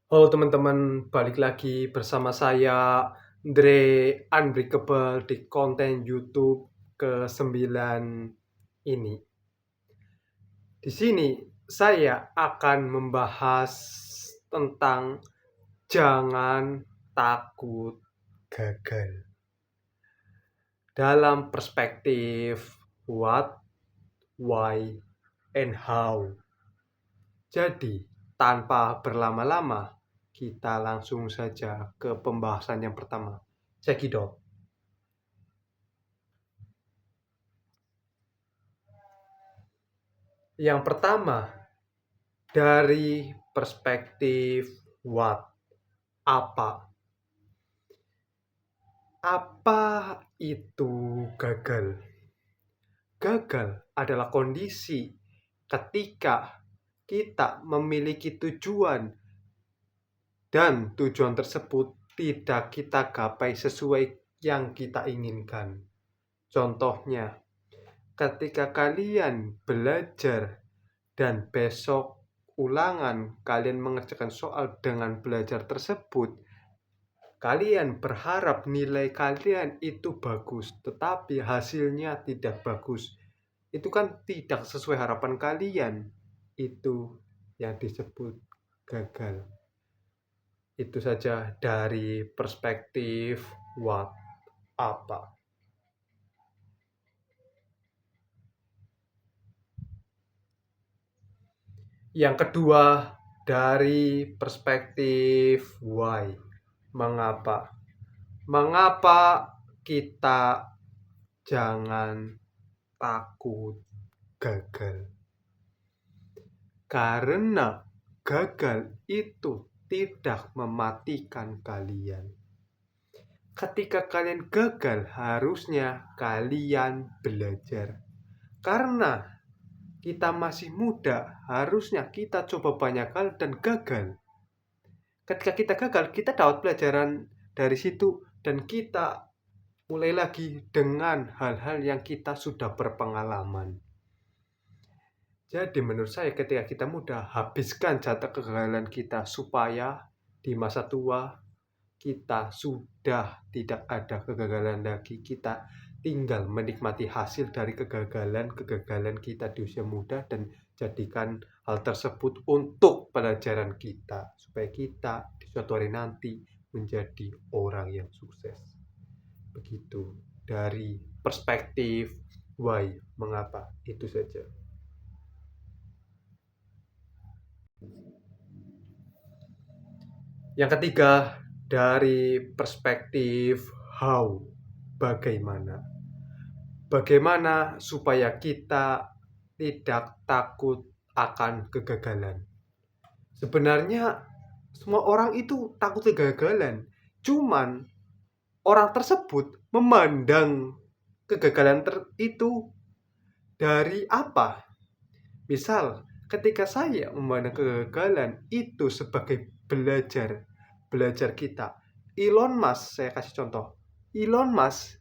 Halo teman-teman, balik lagi bersama saya Dre Unbreakable di konten YouTube ke-9 ini. Di sini saya akan membahas tentang jangan takut gagal. Dalam perspektif what, why, and how. Jadi, tanpa berlama-lama, kita langsung saja ke pembahasan yang pertama. Cekidot. Yang pertama, dari perspektif what, apa. Apa itu gagal? Gagal adalah kondisi ketika kita memiliki tujuan dan tujuan tersebut tidak kita gapai sesuai yang kita inginkan. Contohnya, ketika kalian belajar dan besok ulangan kalian mengerjakan soal dengan belajar tersebut, kalian berharap nilai kalian itu bagus, tetapi hasilnya tidak bagus. Itu kan tidak sesuai harapan kalian. Itu yang disebut gagal. Itu saja dari perspektif what, apa. Yang kedua, dari perspektif why, mengapa. Mengapa kita jangan takut gagal? Karena gagal itu tidak mematikan kalian. Ketika kalian gagal, harusnya kalian belajar. Karena kita masih muda, harusnya kita coba banyak hal dan gagal. Ketika kita gagal, kita dapat pelajaran dari situ dan kita mulai lagi dengan hal-hal yang kita sudah berpengalaman. Jadi menurut saya ketika kita muda, habiskan jatah kegagalan kita supaya di masa tua kita sudah tidak ada kegagalan lagi. Kita tinggal menikmati hasil dari kegagalan kita di usia muda dan jadikan hal tersebut untuk pelajaran kita supaya kita di suatu hari nanti menjadi orang yang sukses. Begitu dari perspektif why, mengapa, itu saja. Yang ketiga, dari perspektif how, bagaimana. Bagaimana supaya kita tidak takut akan kegagalan. Sebenarnya semua orang itu takut kegagalan. Cuman orang tersebut memandang kegagalan itu dari apa? Misal, ketika saya memandang kegagalan itu sebagai belajar kita. Elon Musk, saya kasih contoh. Elon Musk,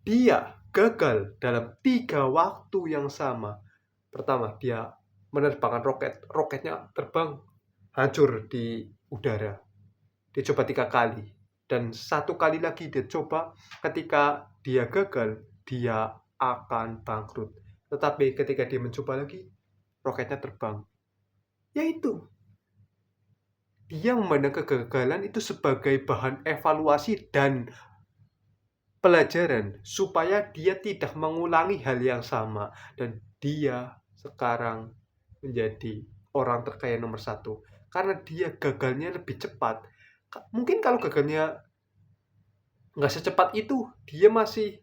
dia gagal dalam 3 waktu yang sama. Pertama, dia menerbangkan roketnya terbang hancur di udara. Dia coba 3 kali. Dan 1 kali lagi dia coba, ketika dia gagal, dia akan bangkrut. Tetapi ketika dia mencoba lagi, roketnya terbang. Yaitu, dia memandang kegagalan itu sebagai bahan evaluasi dan pelajaran supaya dia tidak mengulangi hal yang sama dan dia sekarang menjadi orang terkaya nomor 1 karena dia gagalnya lebih cepat. Mungkin kalau gagalnya nggak secepat itu, dia masih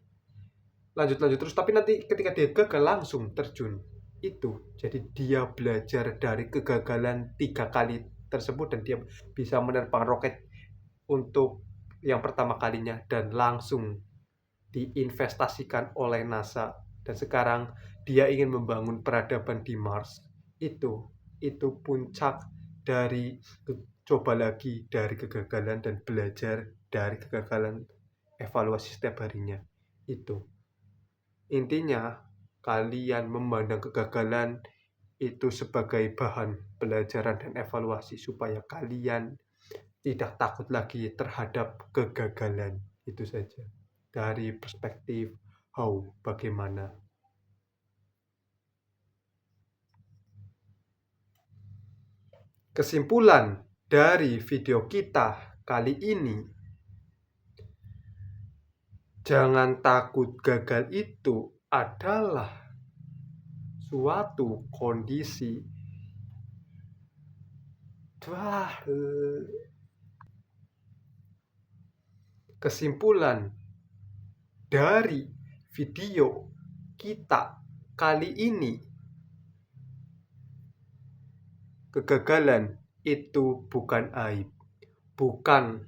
lanjut terus, tapi nanti ketika dia gagal langsung terjun. Itu jadi dia belajar dari kegagalan 3 kali tersebut dan dia bisa menerbang roket untuk yang pertama kalinya dan langsung diinvestasikan oleh NASA dan sekarang dia ingin membangun peradaban di Mars. Itu puncak dari coba lagi dari kegagalan dan belajar dari kegagalan, evaluasi setiap harinya. Itu intinya, kalian memandang kegagalan itu sebagai bahan pelajaran dan evaluasi supaya kalian tidak takut lagi terhadap kegagalan. Itu saja dari perspektif bagaimana. Kesimpulan dari video kita kali ini, jangan takut gagal itu adalah suatu kondisi. Kesimpulan dari video kita kali ini, kegagalan itu bukan aib, bukan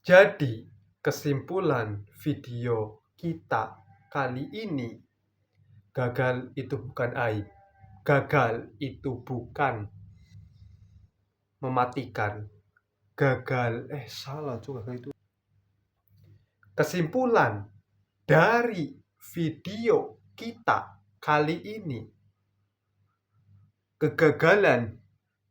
Jadi, kesimpulan video kita kali ini, gagal itu bukan aib. Gagal itu bukan mematikan. Kesimpulan dari video kita kali ini, kegagalan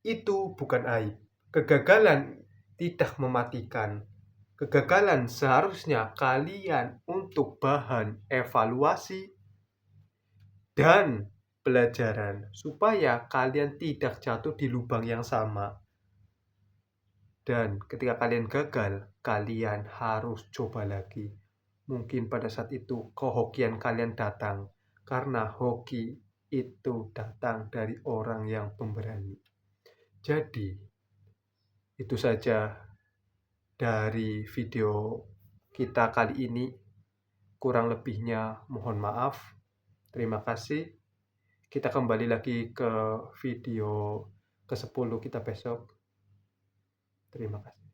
itu bukan aib. Kegagalan tidak mematikan. Kegagalan seharusnya kalian untuk bahan evaluasi dan pelajaran supaya kalian tidak jatuh di lubang yang sama. Dan ketika kalian gagal, kalian harus coba lagi. Mungkin pada saat itu kehokian kalian datang, karena hoki itu datang dari orang yang pemberani. Jadi, itu saja dari video kita kali ini. Kurang lebihnya mohon maaf. Terima kasih. Kita kembali lagi ke video ke-10 kita besok. Terima kasih.